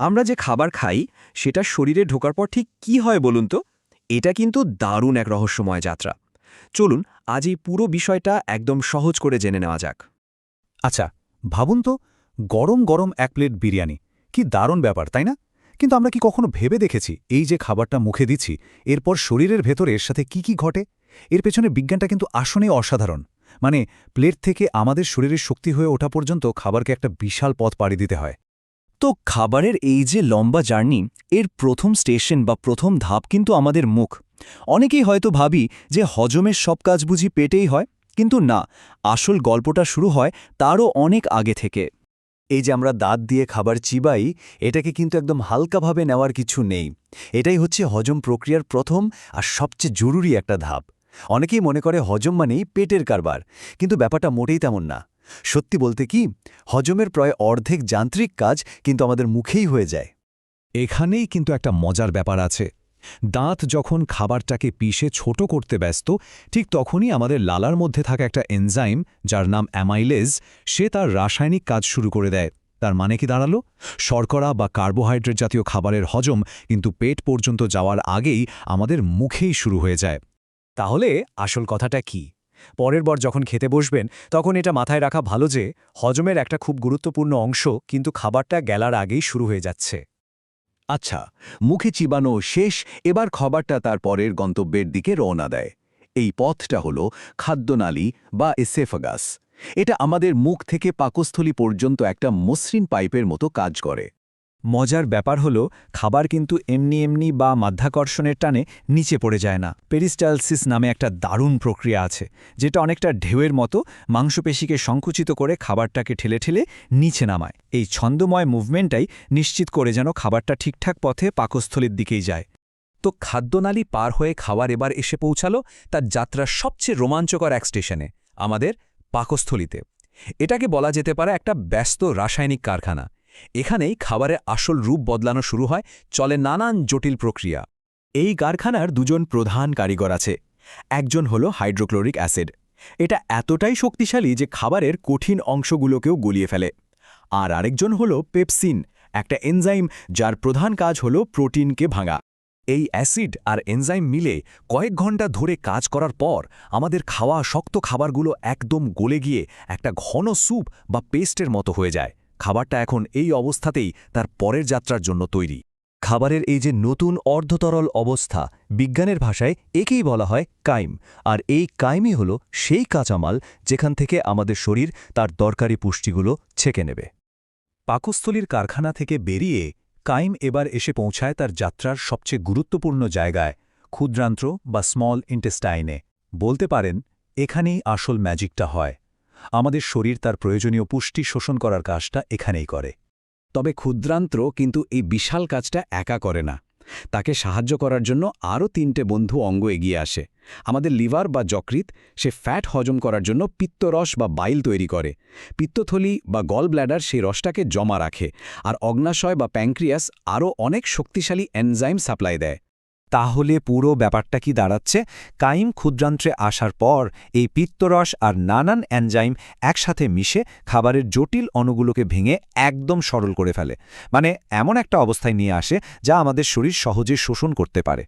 আমরা যে খাবার খাই সেটা শরীরে ঢোকার পর ঠিক কি হয় বলুন তো? এটা কিন্তু দারুণ এক রহস্যময় যাত্রা। চলুন আজ এই পুরো বিষয়টা একদম সহজ করে জেনে নেওয়া যাক। আচ্ছা, ভাবুন তো, গরম গরম এক প্লেট বিরিয়ানি, কি দারুণ ব্যাপার, তাই না? কিন্তু আমরা কি কখনো ভেবে দেখেছি এই যে খাবারটা মুখে দিচ্ছি এরপর শরীরের ভেতরে এর সাথে কি ঘটে? এর পেছনে বিজ্ঞানটা কিন্তু আসলেই অসাধারণ। মানে, প্লেট থেকে আমাদের শরীরের শক্তি হয়ে ওঠা পর্যন্ত খাবারকে একটা বিশাল পথ পাড়ি দিতে হয়। তো খাবারের এই যে লম্বা জার্নি, এর প্রথম স্টেশন বা প্রথম ধাপ কিন্তু আমাদের মুখ। অনেকেই হয়তো ভাবি যে হজমের সব কাজ বুঝি পেটেই হয়, কিন্তু না, আসল গল্পটা শুরু হয় তারও অনেক আগে থেকে। এই যে আমরা দাঁত দিয়ে খাবার চিবাই, এটাকে কিন্তু একদম হালকাভাবে নেওয়ার কিছু নেই। এটাই হচ্ছে হজম প্রক্রিয়ার প্রথম আর সবচেয়ে জরুরি একটা ধাপ। অনেকেই মনে করে হজম মানেই পেটের কারবার, কিন্তু ব্যাপারটা মোটেই তেমন না। সত্যি বলতে কি, হজমের প্রায় অর্ধেক যান্ত্রিক কাজ কিন্তু আমাদের মুখেই হয়ে যায়। এখানেই কিন্তু একটা মজার ব্যাপার আছে। দাঁত যখন খাবারটাকে পিষে ছোট করতে ব্যস্ত, ঠিক তখনই আমাদের লালার মধ্যে থাকা একটা এনজাইম, যার নাম অ্যামাইলেজ, সে তার রাসায়নিক কাজ শুরু করে দেয়। তার মানে কি দাঁড়ালো? শর্করা বা কার্বোহাইড্রেট জাতীয় খাবারের হজম কিন্তু পেট পর্যন্ত যাওয়ার আগেই আমাদের মুখেই শুরু হয়ে যায়। তাহলে আসল কথাটা কি? পরের বার যখন খেতে বসবেন, তখন এটা মাথায় রাখা ভালো যে হজমের একটা খুব গুরুত্বপূর্ণ অংশ কিন্তু খাবারটা গেলার আগেই শুরু হয়ে যাচ্ছে। আচ্ছা, মুখে চিবানো শেষ, এবার খাবারটা তার পরের গন্তব্যের দিকে রওনা দেয়। এই পথটা হল খাদ্যনালী বা এসেফাগাস। এটা আমাদের মুখ থেকে পাকস্থলী পর্যন্ত একটা মসৃণ পাইপের মতো কাজ করে। মজার ব্যাপার হলো, খাবার কিন্তু এমনি এমনি বা মাধ্যাকর্ষণের টানে নিচে পড়ে যায় না। পেরিস্টালসিস নামে একটা দারুণ প্রক্রিয়া আছে, যেটা অনেকটা ঢেউয়ের মতো মাংসপেশিকে সংকুচিত করে খাবারটাকে ঠেলে ঠেলে নিচে নামায়। এই ছন্দময় মুভমেন্টটাই নিশ্চিত করে যেন খাবারটা ঠিকঠাক পথে পাকস্থলীর দিকেই যায়। তো খাদ্যনালী পার হয়ে খাবার এবার এসে পৌঁছালো তার যাত্রার সবচেয়ে রোমাঞ্চকর এক স্টেশনে, আমাদের পাকস্থলীতে। এটাকে বলা যেতে পারে একটা ব্যস্ত রাসায়নিক কারখানা। এখানেই খাবারের আসল রূপ বদলানো শুরু হয়, চলে নানান জটিল প্রক্রিয়া। এই কারখানার দুজন প্রধান কারিগর আছে। একজন হল হাইড্রোক্লোরিক অ্যাসিড। এটা এতটাই শক্তিশালী যে খাবারের কঠিন অংশগুলোকেও গলিয়ে ফেলে। আর আরেকজন হল পেপসিন, একটা এনজাইম যার প্রধান কাজ হল প্রোটিনকে ভাঙা। এই অ্যাসিড আর এনজাইম মিলে কয়েক ঘন্টা ধরে কাজ করার পর আমাদের খাওয়া শক্ত খাবারগুলো একদম গলে গিয়ে একটা ঘন স্যুপ বা পেস্টের মতো হয়ে যায়। খাবারটা এখন এই অবস্থাতেই তার পরের যাত্রার জন্য তৈরি। খাবারের এই যে নতুন অর্ধতরল অবস্থা, বিজ্ঞানের ভাষায় একেই বলা হয় কাইম। আর এই কাইমই হল সেই কাঁচামাল যেখান থেকে আমাদের শরীর তার দরকারি পুষ্টিগুলো ছেঁকে নেবে। পাকস্থলীর কারখানা থেকে বেরিয়ে কাইম এবার এসে পৌঁছায় তার যাত্রার সবচেয়ে গুরুত্বপূর্ণ জায়গায়, ক্ষুদ্রান্ত্র বা স্মল ইন্টেস্টাইনে। বলতে পারেন, এখানেই আসল ম্যাজিকটা হয়। আমাদের শরীর তার প্রয়োজনীয় পুষ্টি শোষণ করার কাজটা এখানেই করে। তবে ক্ষুদ্রান্ত্র কিন্তু এই বিশাল কাজটা একা করে না। তাকে সাহায্য করার জন্য আরও 3টে বন্ধু অঙ্গ এগিয়ে আসে। আমাদের লিভার বা যকৃৎ, সে ফ্যাট হজম করার জন্য পিত্তরস বা বাইল তৈরি করে। পিত্তথলি বা গল ব্ল্যাডার সেই রসটাকে জমা রাখে। আর অগ্নাশয় বা প্যাঙ্ক্রিয়াস আরও অনেক শক্তিশালী এনজাইম সাপ্লাই দেয়। তাহলে পুরো ব্যাপারটা কি দাঁড়াচ্ছে? কাইম ক্ষুদ্রান্ত্রে আসার পর এই পিত্তরস আর নানান এনজাইম একসাথে মিশে খাবারের জটিল অণুগুলোকে ভেঙে একদম সরল করে ফেলে। মানে এমন একটা অবস্থায় নিয়ে আসে যা আমাদের শরীর সহজে শোষণ করতে পারে।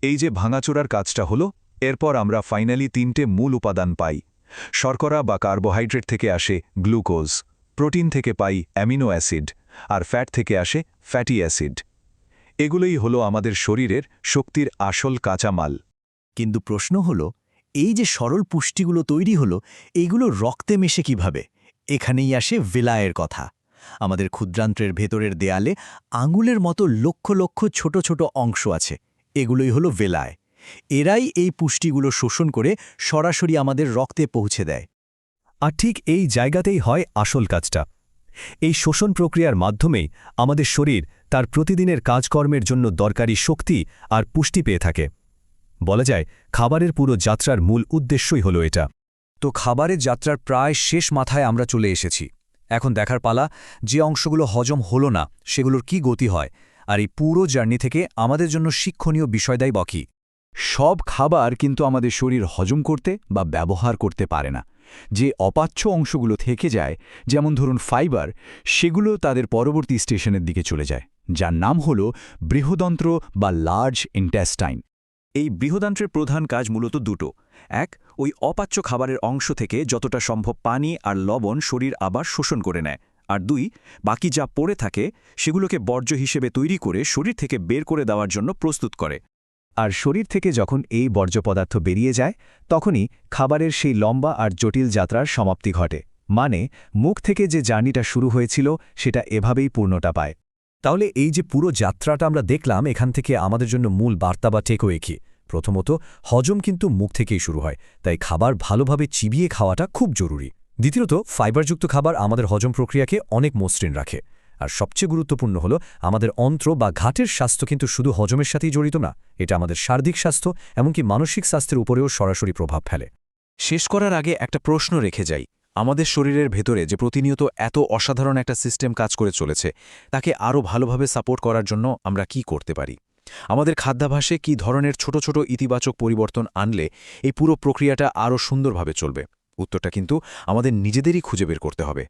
এই যে ভাঙাচোরার কাজটা হলো, এরপর আমরা ফাইনালি 3টে মূল উপাদান পাই। শর্করা বা কার্বোহাইড্রেট থেকে আসে গ্লুকোজ, প্রোটিন থেকে পাই অ্যামিনো অ্যাসিড, আর ফ্যাট থেকে আসে ফ্যাটি অ্যাসিড। এগুলোই হলো আমাদের শরীরের শক্তির আসল কাঁচামাল। কিন্তু প্রশ্ন হল, এই যে সরল পুষ্টিগুলো তৈরি হলো, এইগুলো রক্তে মেশে কিভাবে? এখানেই আসে ভিলায়ের কথা। আমাদের ক্ষুদ্রান্ত্রের ভেতরের দেয়ালে আঙুলের মতো লক্ষ লক্ষ ছোট ছোট অংশ আছে। এগুলোই হলো ভেলায়। এরাই এই পুষ্টিগুলো শোষণ করে সরাসরি আমাদের রক্তে পৌঁছে দেয়। আর ঠিক এই জায়গাতেই হয় আসল কাজটা। এই শোষণ প্রক্রিয়ার মাধ্যমেই আমাদের শরীর তার প্রতিদিনের কাজকর্মের জন্য দরকারি শক্তি আর পুষ্টি পেয়ে থাকে। বলা যায়, খাবারের পুরো যাত্রার মূল উদ্দেশ্যই হলো এটা। তো খাবারের যাত্রার প্রায় শেষ মাথায় আমরা চলে এসেছি। এখন দেখার পালা, যে অংশগুলো হজম হলো না সেগুলোর কি গতি হয়, আর এই পুরো জার্নি থেকে আমাদের জন্য শিক্ষণীয় বিষয়দাই বকি। সব খাবার কিন্তু আমাদের শরীর হজম করতে বা ব্যবহার করতে পারে না। যে অপাচ্য অংশগুলো থেকে যায়, যেমন ধরুন ফাইবার, সেগুলো তাদের পরবর্তী স্টেশনের দিকে চলে যায়, যার নাম হল বৃহদন্ত্র বা লার্জ ইন্টেস্টাইন। এই বৃহদান্ত্রের প্রধান কাজ মূলত দুটো। এক, ওই অপাচ্য খাবারের অংশ থেকে যতটা সম্ভব পানি আর লবণ শরীর আবার শোষণ করে নেয়, আর দুই, বাকি যা পড়ে থাকে সেগুলোকে বর্জ্য হিসেবে তৈরি করে শরীর থেকে বের করে দেওয়ার জন্য প্রস্তুত করে। আর শরীর থেকে যখন এই বর্জ্য পদার্থ বেরিয়ে যায় তখনই খাবারের সেই লম্বা আর জটিল যাত্রার সমাপ্তি ঘটে, মানে মুখ থেকে যে জার্নিটা শুরু হয়েছিল সেটা এভাবেই পূর্ণতা পায়। তাহলে এই যে পুরো যাত্রাটা আমরা দেখলাম, এখান থেকে আমাদের জন্য মূল বার্তা বা টেকওয়ে কি? প্রথমত, হজম কিন্তু মুখ থেকেই শুরু হয়, তাই খাবার ভালোভাবে চিবিয়ে খাওয়াটা খুব জরুরি। দ্বিতীয়ত, ফাইবারযুক্ত খাবার আমাদের হজম প্রক্রিয়াকে অনেক মসৃণ রাখে। আর সবচেয়ে গুরুত্বপূর্ণ হলো, আমাদের অন্ত্র বা ঘাটের স্বাস্থ্য কিন্তু শুধু হজমের সাথেই জড়িত না, এটা আমাদের শারীরিক স্বাস্থ্য এমনকি মানসিক স্বাস্থ্যের উপরেও সরাসরি প্রভাব ফেলে। শেষ করার আগে একটা প্রশ্ন রেখে যাই। আমাদের শরীরের ভেতরে যে প্রতিনিয়ত এত অসাধারণ একটা সিস্টেম কাজ করে চলেছে, তাকে আরও ভালোভাবে সাপোর্ট করার জন্য আমরা কি করতে পারি? আমাদের খাদ্যাভ্যাসে কি ধরনের ছোট ছোট ইতিবাচক পরিবর্তন আনলে এই পুরো প্রক্রিয়াটা আরও সুন্দরভাবে চলবে? উত্তরটা কিন্তু আমাদের নিজেদেরই খুঁজে বের করতে হবে।